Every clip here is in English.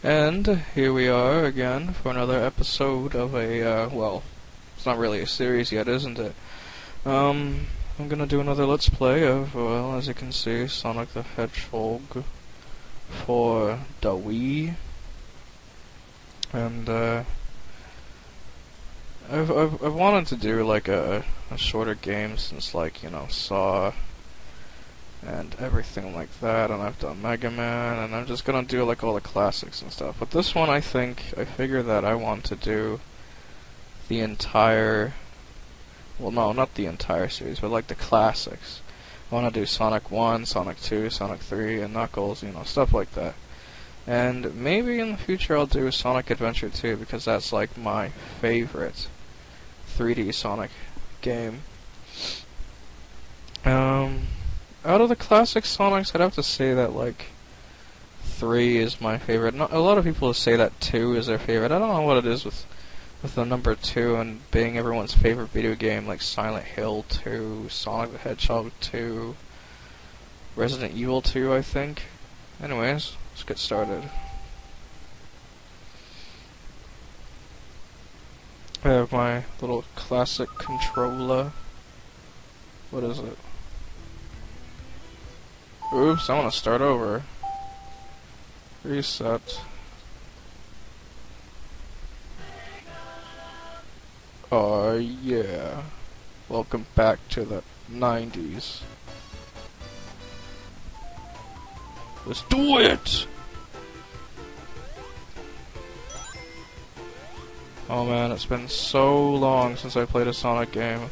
And here we are again for another episode of well, it's not really a series yet, isn't it? I'm gonna do another Let's Play of, well, as you can see, Sonic the Hedgehog for the Wii. And, I've wanted to do, like, a shorter game since, like, you know, Saw and everything like that, and I've done Mega Man, and I'm just gonna do like all the classics and stuff. But this one, I figure that I want to do the entire, well, no, not the entire series, but like the classics. I want to do Sonic 1, Sonic 2, Sonic 3, and Knuckles, you know, stuff like that. And maybe in the future I'll do Sonic Adventure 2, because that's like my favorite 3D Sonic game. Out of the classic Sonics, I'd have to say that, like, 3 is my favorite. A lot of people say that 2 is their favorite. I don't know what it is with the number 2 and being everyone's favorite video game, like Silent Hill 2, Sonic the Hedgehog 2, Resident Evil 2, I think. Anyways, let's get started. I have my little classic controller. What is it? Oops, I want to start over. Reset. Oh yeah. Welcome back to the 90s. Let's do it! Oh man, it's been so long since I played a Sonic game.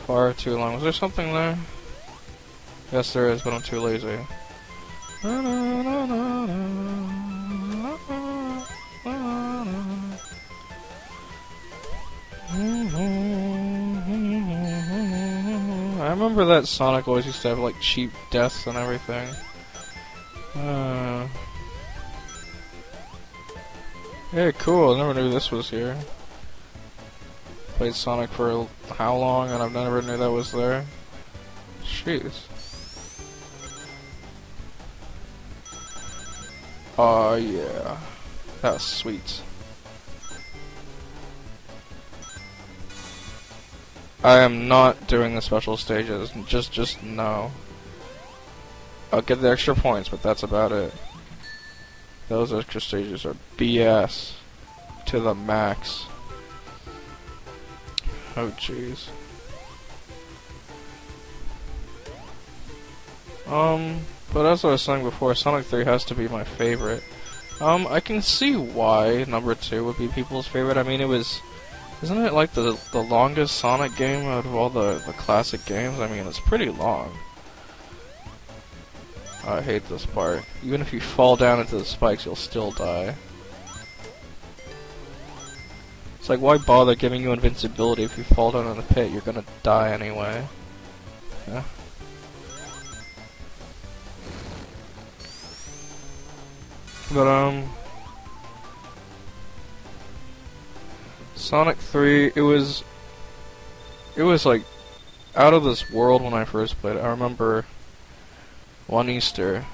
Far too long. Was there something there? Yes, there is, but I'm too lazy. I remember that Sonic always used to have, like, cheap deaths and everything. Yeah, cool. I never knew this was here. Played Sonic for how long, and I've never knew that was there. Jeez. Oh yeah, that's sweet. I am not doing the special stages. Just no. I'll get the extra points, but that's about it. Those extra stages are BS to the max. Oh jeez. But as I was saying before, Sonic 3 has to be my favorite. I can see why number 2 would be people's favorite. I mean, isn't it like the longest Sonic game out of all the classic games? I mean, it's pretty long. I hate this part. Even if you fall down into the spikes, you'll still die. It's like, why bother giving you invincibility if you fall down in the pit? You're gonna die anyway. Yeah. But, Sonic 3, it was like out of this world when I first played it. I remember one Easter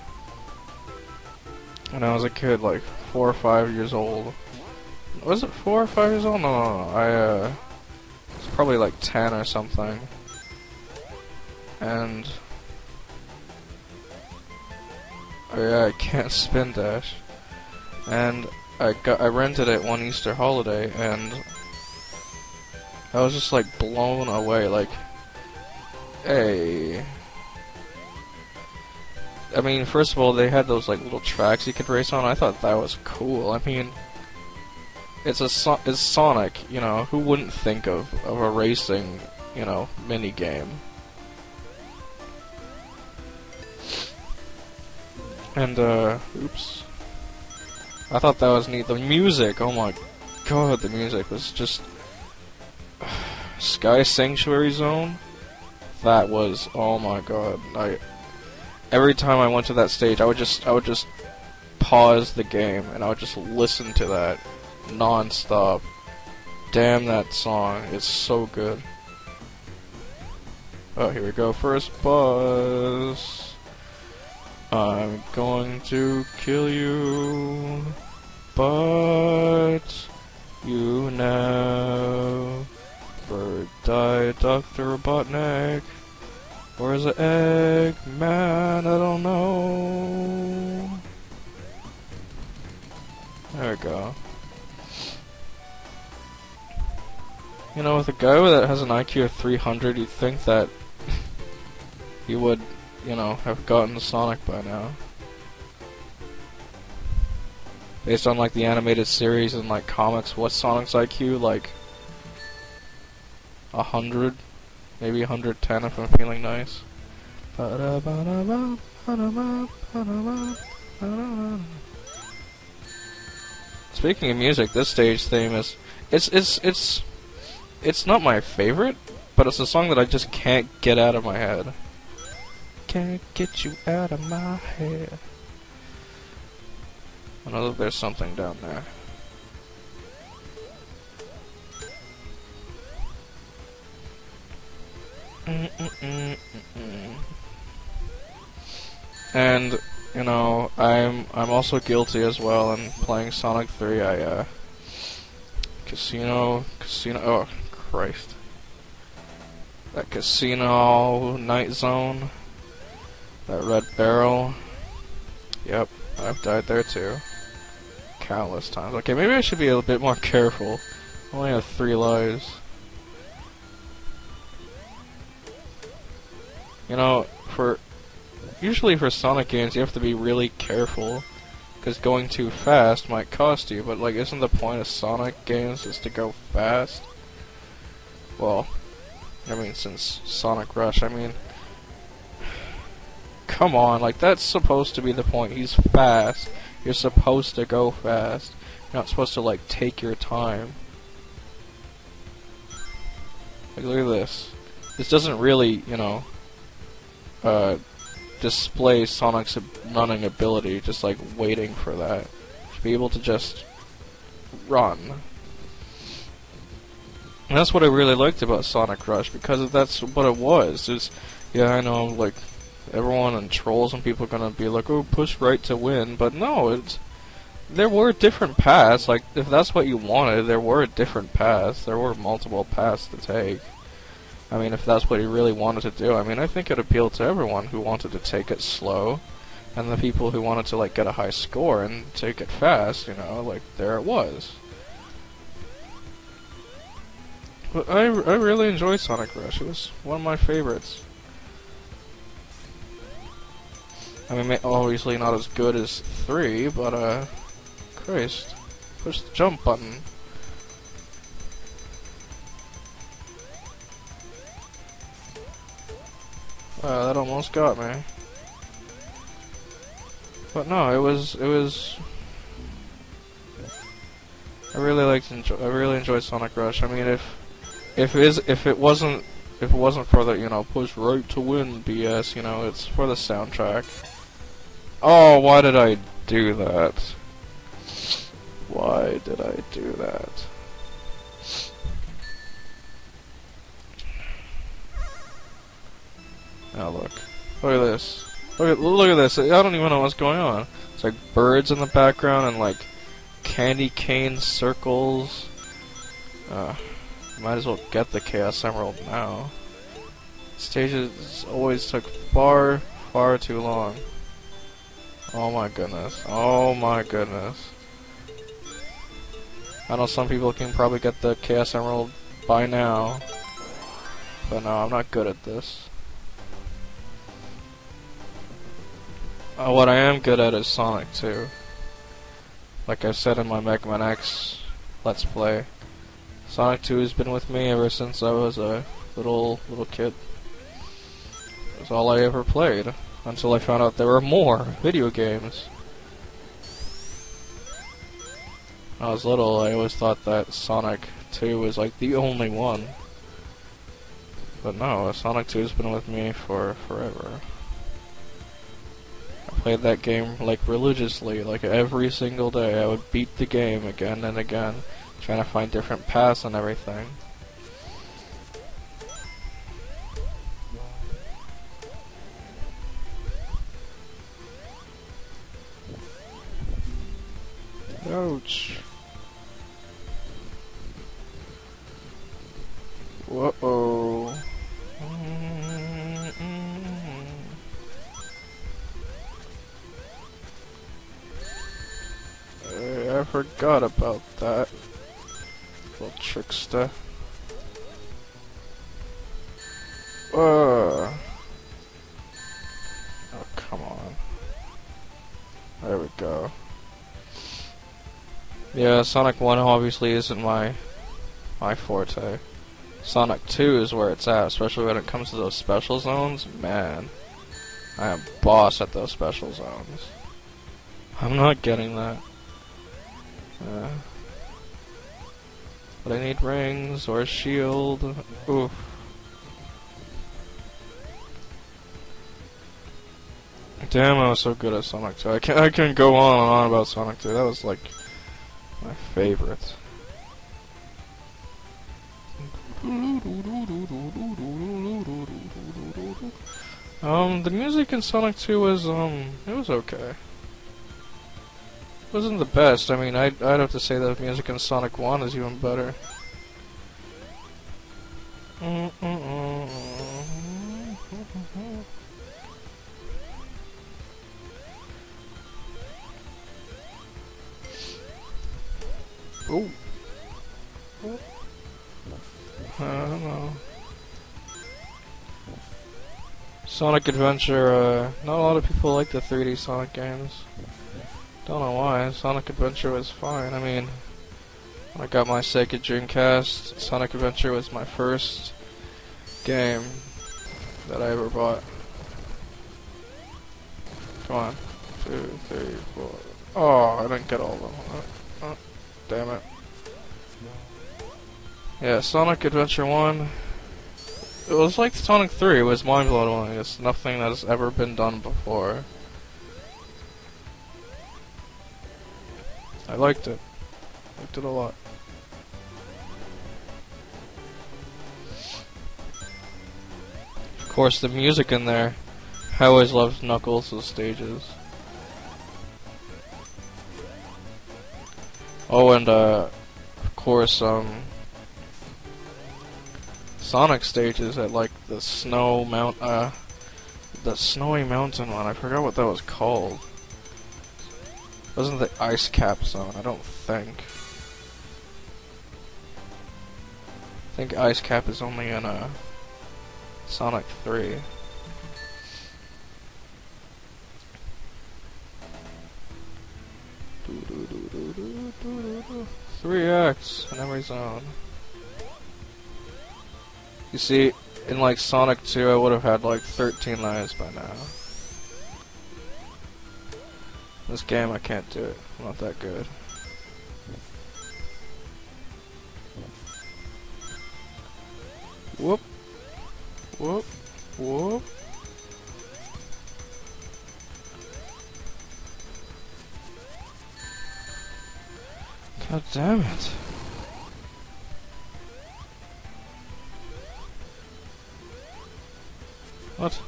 when I was a kid, like 4 or 5 years old. Was it 4 or 5 years old? No. I was probably like 10 or something. And oh yeah, I can't spin dash. And I rented it one Easter holiday, and I was just like blown away. Like, hey, I mean, first of all, they had those like little tracks you could race on. I thought that was cool. I mean, it's Sonic, you know. Who wouldn't think of a racing, you know, mini game? And oops. I thought that was neat. The music, oh my god, the music was just Sky Sanctuary Zone. That was, oh my god. Every time I went to that stage, I would just pause the game and I would just listen to that non-stop. Damn, that song is so good. Oh, here we go. First boss. I'm going to kill you. but you know. Bird died, Dr. Robotnik. Where's the egg? Man, I don't know. There we go. You know, with a guy that has an IQ of 300, you'd think that he would, you know, have gotten Sonic by now. Based on, like, the animated series and, like, comics, what's Sonic's IQ? Like, 100? Maybe 110 if I'm feeling nice. Speaking of music, this stage theme is... It's not my favorite, but it's a song that I just can't get out of my head. Can't get you out of my head. I know that there's something down there. And, you know, I'm also guilty as well in playing Sonic 3. Casino, oh, Christ. That Casino Night Zone, that red barrel, yep, I've died there too. Countless times. Okay, maybe I should be a bit more careful. I only have 3 lives. You know, usually for Sonic games you have to be really careful, because going too fast might cost you, but like, isn't the point of Sonic games is to go fast? Well, I mean, since Sonic Rush, I mean, come on, like, that's supposed to be the point. He's fast. You're supposed to go fast. You're not supposed to, like, take your time. Like, look at this. This doesn't really, you know, display Sonic's running ability, just, like, waiting for that. To be able to just run. And that's what I really liked about Sonic Rush, because that's what it was. It's, yeah, I know, like, everyone and trolls and people are gonna be like, oh, push right to win, but no, there were different paths. Like, if that's what you wanted, there were different paths. There were multiple paths to take. I mean, if that's what you really wanted to do, I mean, I think it appealed to everyone who wanted to take it slow, and the people who wanted to, like, get a high score and take it fast, you know, like, there it was. But I really enjoyed Sonic Rush. It was one of my favorites. I mean, obviously not as good as 3, but, Christ. Push the jump button. That almost got me. But no, it was... I really enjoyed Sonic Rush. I mean, if it wasn't for the, you know, push right to win BS, you know, it's for the soundtrack. Oh, why did I do that? Why did I do that? Oh, look. Look at this. Look at this. I don't even know what's going on. It's like birds in the background and like candy cane circles. Might as well get the Chaos Emerald now. Stages always took far, far too long. Oh my goodness. Oh my goodness. I know some people can probably get the Chaos Emerald by now. But no, I'm not good at this. What I am good at is Sonic 2. Like I said in my Mega Man X Let's Play. Sonic 2 has been with me ever since I was a little kid. That's all I ever played. Until I found out there were more video games. When I was little, I always thought that Sonic 2 was like the only one. But no, Sonic 2 has been with me for forever. I played that game like religiously, like every single day. I would beat the game again and again, trying to find different paths and everything. Ouch. Whoa. I forgot about that. Little trickster. Oh, come on. There we go. Yeah, Sonic 1 obviously isn't my forte. Sonic 2 is where it's at, especially when it comes to those special zones. Man, I am boss at those special zones. I'm not getting that. But I need rings or a shield. Oof. Damn, I was so good at Sonic 2. I can go on and on about Sonic 2. That was like my favorite. The music in Sonic 2 was it was okay. It wasn't the best. I mean, I'd have to say that the music in Sonic 1 is even better. Oh. I don't know. Sonic Adventure, not a lot of people like the 3D Sonic games. Don't know why. Sonic Adventure was fine. I mean, when I got my Sega Dreamcast, Sonic Adventure was my first game that I ever bought. Come on. 2, 3, 4. Oh, I didn't get all of them. Oh, damn it. Yeah, Sonic Adventure 1. It was like Sonic 3. It was mind-blowing. It's nothing that has ever been done before. I liked it. Liked it a lot. Of course, the music in there. I always loved Knuckles' stages. Oh, and of course, Sonic stages at like the snowy mountain one. I forgot what that was called. It wasn't the ice cap zone, I don't think. I think ice cap is only in Sonic 3. Three acts in every zone. You see, in like Sonic 2, I would have had like 13 lives by now. This game, I can't do it. I'm not that good. Whoop. Whoop. Whoop. God damn it. What?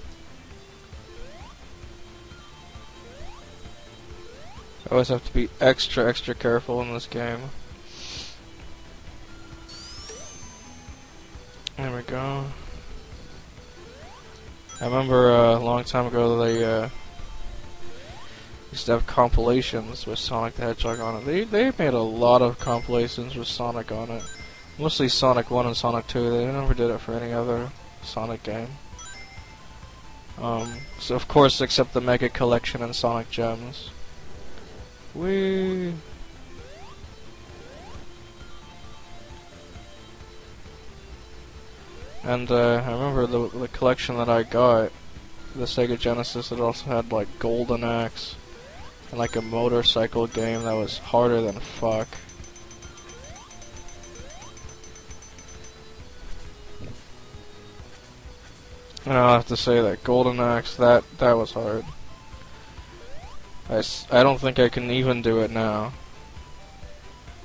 I always have to be extra careful in this game. There we go. I remember a long time ago they used to have compilations with Sonic the Hedgehog on it. They made a lot of compilations with Sonic on it. Mostly Sonic 1 and Sonic 2. They never did it for any other Sonic game. So of course, except the Mega Collection and Sonic Gems. Whee! And I remember the collection that I got, the Sega Genesis, it also had like Golden Axe and like a motorcycle game that was harder than fuck. And I'll have to say that Golden Axe, that was hard. I don't think I can even do it now.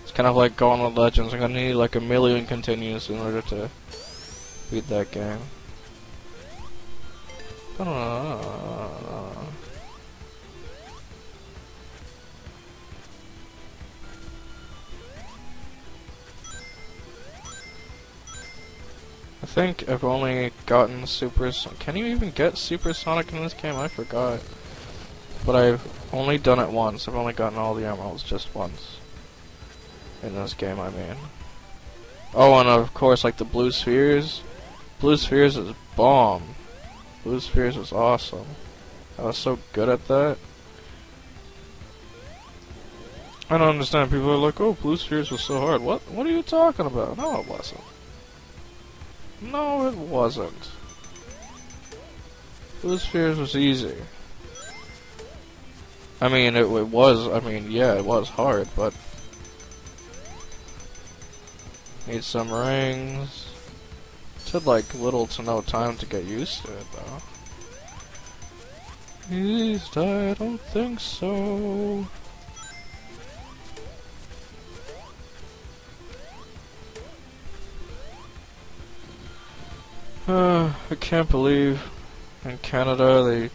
It's kind of like Gauntlet Legends. I'm gonna need like 1,000,000 continues in order to beat that game. think I've only gotten can you even get Supersonic in this game? I forgot. But I've only done it once. I've only gotten all the emeralds just once. In this game, I mean. Oh, and of course, like the blue spheres. Blue spheres is bomb. Blue spheres was awesome. I was so good at that. I don't understand. People are like, oh, blue spheres was so hard. What are you talking about? No, it wasn't. No, it wasn't. Blue spheres was easy. I mean, it was, I mean, yeah, it was hard, but... Need some rings. Took like little to no time to get used to it, though. At least I don't think so. I can't believe in Canada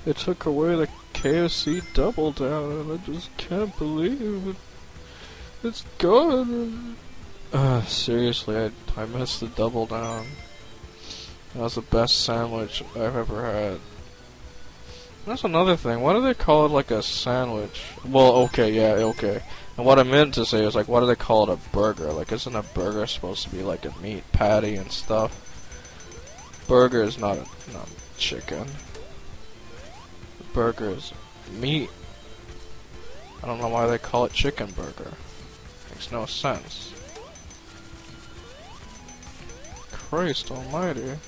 they took away the KFC Double Down, and I just can't believe it. It's gone. Seriously, I missed the Double Down. That was the best sandwich I've ever had. That's another thing. Why do they call it like a sandwich? Well, okay, yeah, okay. And what I meant to say is like, why do they call it a burger? Like, isn't a burger supposed to be like a meat patty and stuff? Burger is not chicken. Burger is meat. I don't know why they call it chicken burger. Makes no sense. Christ almighty.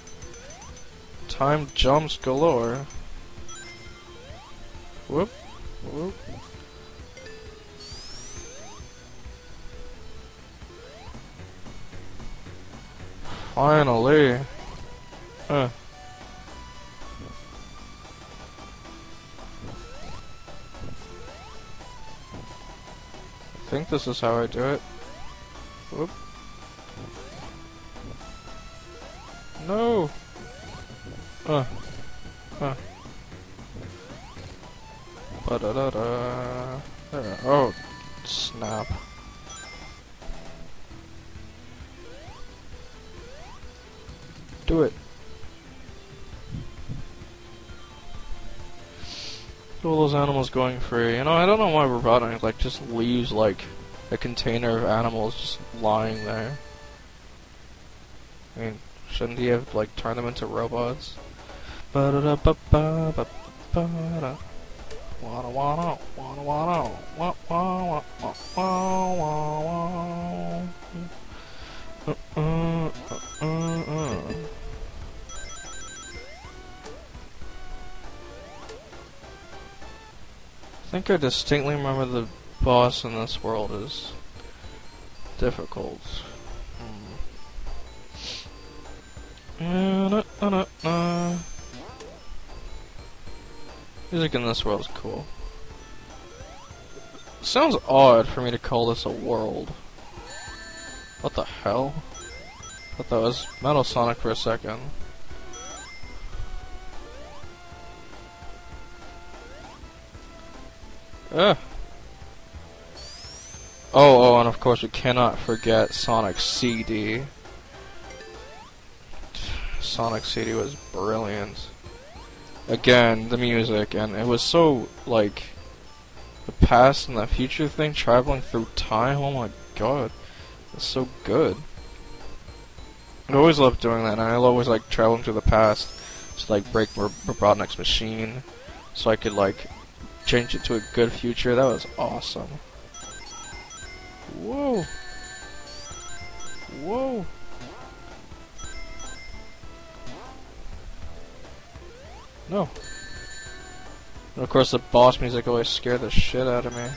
Time jumps galore. Whoop. Whoop. Finally. I think this is how I do it. Whoop. No. Ba-da-da-da. There. Oh, snap. Do it. All those animals going free. You know, I don't know why Robotnik like just leaves like a container of animals just lying there. I mean, shouldn't he have like turned them into robots? Ba-da-da-ba-ba-ba-ba-da. Wanna wanna wanna wanna wa wa wa wa wa. I think I distinctly remember the boss in this world is difficult. Music in this world is cool. Sounds odd for me to call this a world. What the hell? Thought that was Metal Sonic for a second. Oh, and of course we cannot forget Sonic CD. Sonic CD was brilliant. Again, the music, and it was so, like, the past and the future thing, traveling through time, oh my god. It's so good. I always loved doing that, and I always like traveling through the past to, like, break Robotnik's machine, so I could, like, change it to a good future. That was awesome. Whoa. Whoa. No. And of course the boss music always scared the shit out of me.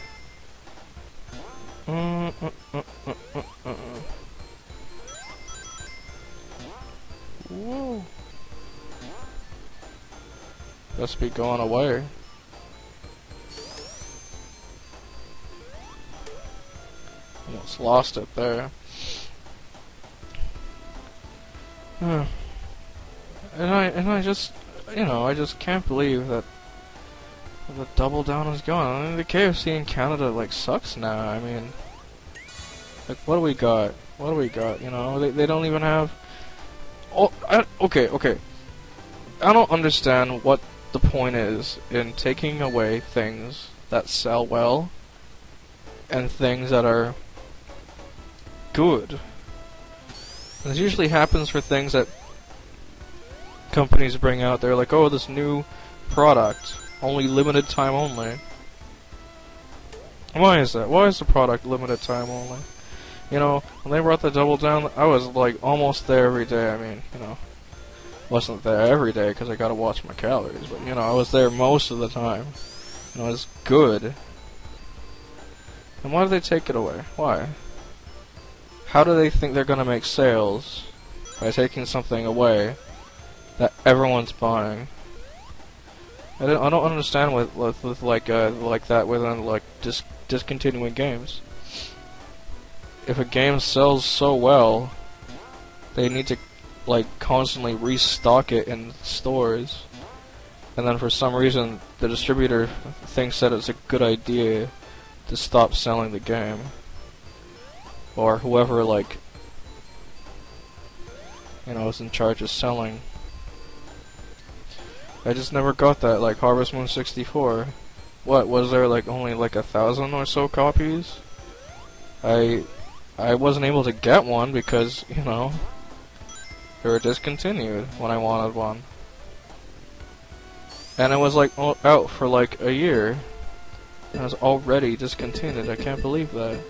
Whoa. Must be going away. Almost lost it there. And I just, you know, I just can't believe that the Double Down is gone. I mean, the KFC in Canada, like, sucks now. I mean, like, what do we got? What do we got? You know, they don't even have Okay. I don't understand what the point is in taking away things that sell well and things that are good. This usually happens for things that companies bring out. They're like, oh, this new product, only limited time only. Why is that? Why is the product limited time only? You know, when they brought the Double Down, I was like almost there every day. I mean, you know, wasn't there every day because I gotta watch my calories, but you know, I was there most of the time. You know, it was good. And why do they take it away? Why? How do they think they're gonna make sales by taking something away that everyone's buying? I don't understand with like that within like discontinuing games. If a game sells so well, they need to like constantly restock it in stores, and then for some reason the distributor thinks that it's a good idea to stop selling the game, or whoever like you know is in charge of selling. I just never got that. Like Harvest Moon 64, what was there, like only like 1,000 or so copies? I wasn't able to get one because, you know, they were discontinued when I wanted one. And it was like out for like a year. And it was already discontinued. I can't believe that.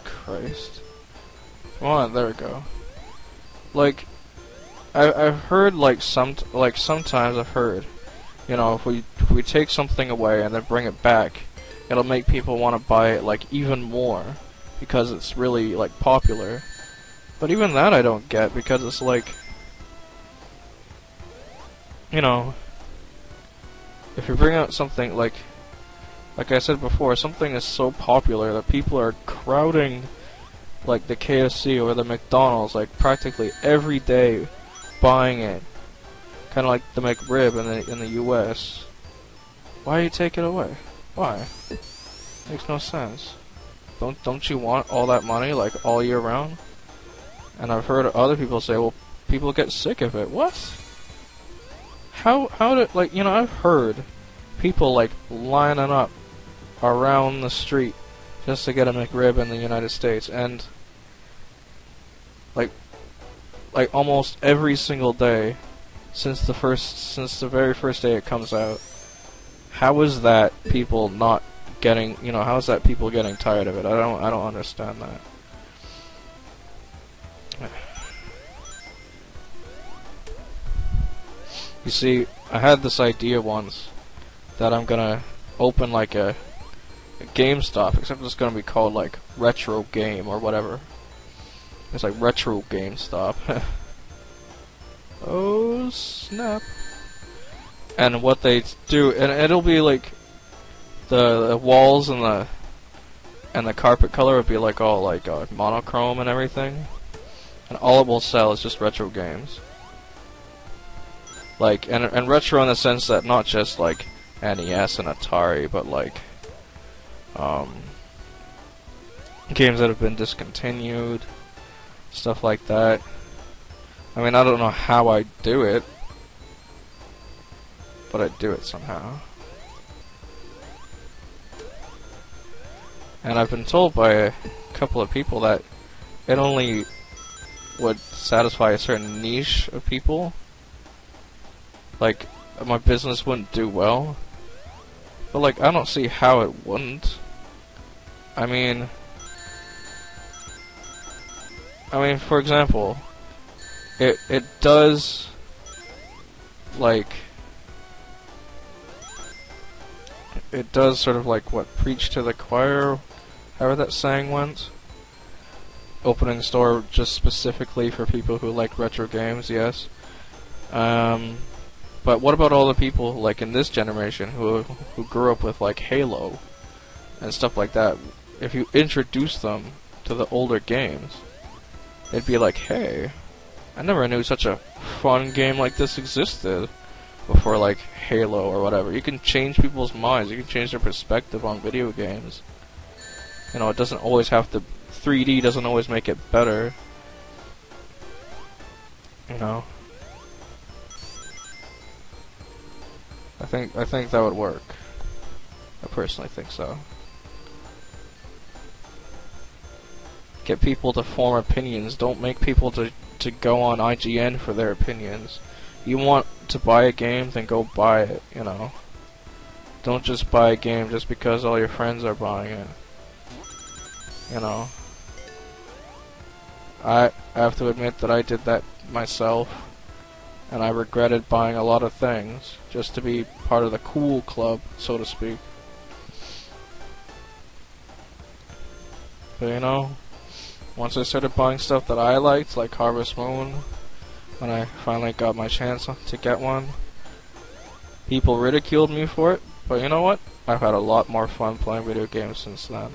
Christ. Come on, there we go. Like, I've heard like sometimes I've heard, you know, if we take something away and then bring it back, it'll make people want to buy it like even more because it's really like popular. But even that I don't get, because it's like, you know, if you bring out something like I said before, something is so popular that people are crowding like the KFC or the McDonald's like practically every day, buying it, kind of like the McRib in the U.S. Why you take it away? Why? Makes no sense. Don't you want all that money like all year round? And I've heard other people say, well, people get sick of it. What? How did, like, you know, I've heard people like lining up around the street just to get a McRib in the United States, and like almost every single day since the very first day it comes out. How is that people not getting, you know, how is that people getting tired of it? I don't understand that. You see, I had this idea once that I'm gonna open like a GameStop, except it's gonna be called like Retro Game or whatever. It's like Retro GameStop. Oh snap! And what they do, and it'll be like the walls and the carpet color will be like all like monochrome and everything, and all it will sell is just retro games. Like, and retro in the sense that not just like NES and Atari, but like games that have been discontinued, stuff like that. I mean, I don't know how I do it, but I do it somehow. And I've been told by a couple of people that it only would satisfy a certain niche of people. Like, my business wouldn't do well. But, like, I don't see how it wouldn't. I mean, for example, it does, like, it does sort of like, what, preach to the choir, however that saying went. Opening a store just specifically for people who like retro games, yes. But what about all the people, like, in this generation who grew up with, like, Halo and stuff like that? If you introduce them to the older games, they'd be like, hey, I never knew such a fun game like this existed. before like Halo or whatever. You can change people's minds. You can change their perspective on video games. You know, it doesn't always have to. 3D doesn't always make it better. You know. I think that would work. I personally think so. Get people to form opinions. Don't make people to go on IGN for their opinions. You want to buy a game, then go buy it, you know. Don't just buy a game just because all your friends are buying it. You know. I have to admit that I did that myself, and I regretted buying a lot of things just to be part of the cool club, so to speak. But you know, once I started buying stuff that I liked, like Harvest Moon, when I finally got my chance to get one, people ridiculed me for it, but you know what? I've had a lot more fun playing video games since then.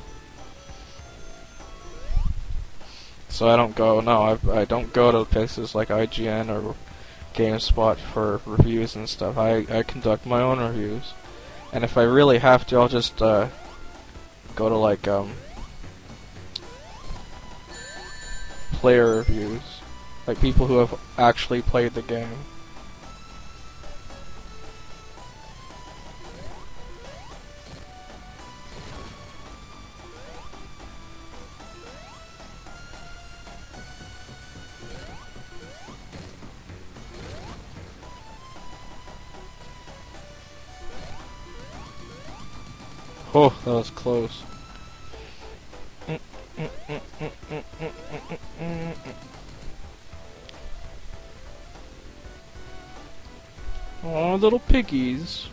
So I don't go to places like IGN or GameSpot for reviews and stuff. I conduct my own reviews. And if I really have to, I'll just go to like player reviews. Like people who have actually played the game. Oh, that was close. Oh, little piggies.